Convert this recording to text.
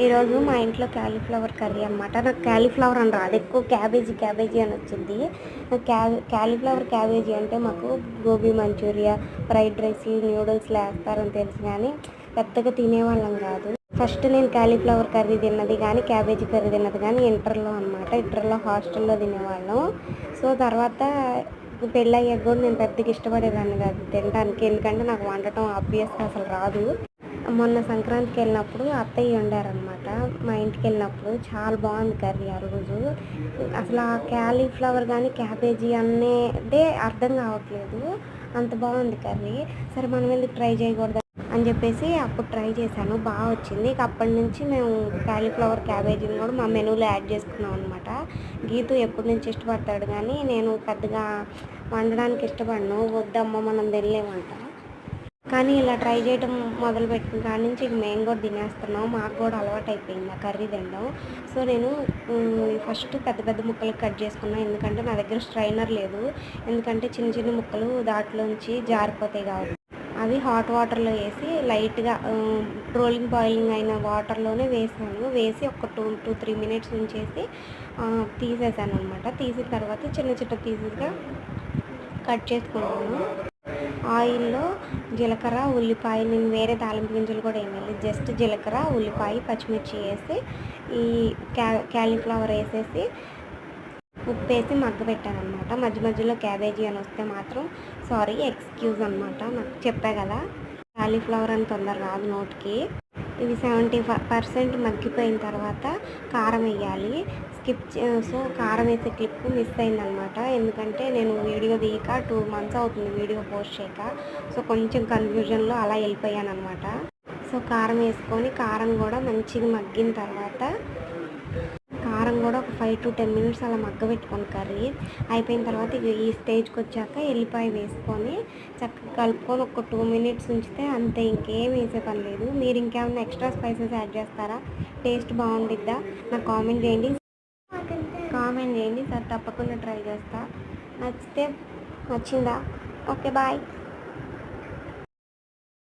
ఈరోజు మా ఇంట్లో క్యాలీఫ్లవర్ కర్రీ అనమాట. నాకు క్యాలీఫ్లవర్ అని రాదు, ఎక్కువ క్యాబేజీ అని వచ్చింది. క్యాలీఫ్లవర్ అంటే మాకు గోబీ మంచూరియా, ఫ్రైడ్ రైస్, న్యూడిల్స్లో వేస్తారని తెలుసు కానీ పెద్దగా తినేవాళ్ళం కాదు. ఫస్ట్ నేను క్యాలీఫ్లవర్ కర్రీ తిన్నది కానీ క్యాబేజీ కర్రీ తిన్నది కానీ ఇంటర్లో అనమాట. ఇంటర్లో హాస్టల్లో తినేవాళ్ళం. సో తర్వాత పెళ్ళయ్యాక కూడా నేను పెద్దగా ఇష్టపడేదాన్ని కాదు తినడానికి, ఎందుకంటే నాకు వండటం ఆబ్వియస్గా అసలు రాదు. మొన్న సంక్రాంతికి వెళ్ళినప్పుడు అత్తయ్య వండారనమాట. మా ఇంటికి వెళ్ళినప్పుడు చాలా బాగుంది కర్రీ ఆ రోజు. అసలు ఆ క్యాలీఫ్లవర్ కానీ క్యాబేజీ అనేదే అర్థం కావట్లేదు, అంత బాగుంది కర్రీ. సరే మనం ఎందుకు ట్రై చేయకూడదు అని చెప్పేసి అప్పుడు ట్రై చేశాను, బాగా వచ్చింది. ఇక అప్పటి నుంచి మేము క్యాలీఫ్లవర్ క్యాబేజీని కూడా మా మెనూలో యాడ్ చేసుకున్నాం అనమాట. గీతు ఎప్పటి నుంచి ఇష్టపడతాడు కానీ నేను పెద్దగా వండడానికి ఇష్టపడను, వద్దమ్మ మనం తినలేమంట. కానీ ఇలా ట్రై చేయడం మొదలుపెట్టిన కాడి నుంచి ఇక మేము కూడా తినేస్తున్నాం, మాకు కూడా అలవాటు అయిపోయింది ఆ కర్రీ తినడం. సో నేను ఫస్ట్ పెద్ద పెద్ద ముక్కలు కట్ చేసుకున్నాను, ఎందుకంటే నా దగ్గర స్ట్రైనర్ లేదు. ఎందుకంటే చిన్న చిన్న ముక్కలు దాంట్లోంచి జారిపోతాయి కాబట్టి అవి హాట్ వాటర్లో వేసి లైట్గా బాయిలింగ్ అయిన వాటర్లోనే వేసి ఒక 2-3 మినిట్స్ ఉంచేసి తీసేసాను అనమాట. తీసిన తర్వాత చిన్న చిన్న పీసెస్గా కట్ చేసుకున్నాను. ఆయిల్లో జీలకర్ర, ఉల్లిపాయ, నేను వేరే తాలింపు గింజలు కూడా వేయాలి, జస్ట్ జీలకర్ర, ఉల్లిపాయ, పచ్చిమిర్చి వేసి ఈ క్యాలీఫ్లవర్ వేసేసి ఉప్పు వేసి మగ్గబెట్టాను అనమాట. మధ్య మధ్యలో క్యాబేజీ అని వస్తే మాత్రం ఎక్స్క్యూజ్ అనమాట, నాకు చెప్పా కదా క్యాలీఫ్లవర్ అని తొందరగా రాదు నోటికి. ఇవి 70% మగ్గిపోయిన తర్వాత కారం వేయాలి. సో కారం వేసే క్లిప్ మిస్ అయిందనమాట, ఎందుకంటే నేను వీడియో తీయక 2 months అవుతుంది వీడియో పోస్ట్ చేయక. సో కొంచెం కన్ఫ్యూజన్లో అలా వెళ్ళిపోయాను అనమాట. సో కారం వేసుకొని కారం కూడా మంచిగా మగ్గిన తర్వాత కారం కూడా ఒక 5-10 minutes అలా మగ్గబెట్టుకొని కర్రీ అయిపోయిన తర్వాత ఈ స్టేజ్కి వచ్చాక ఎల్లిపాయ వేసుకొని చక్కగా కలుపుకొని ఒక 2 minutes ఉంచితే అంతే, ఇంకేం వేసే పని లేదు. మీరు ఇంకేమైనా ఎక్స్ట్రా స్పైసెస్ యాడ్ చేస్తారా? టేస్ట్ బాగుండిద్దా? నాకు కామెంట్ చేయండి. సార్ తప్పకుండా ట్రై చేస్తా. నచ్చితే వచ్చిందా? Okay, bye.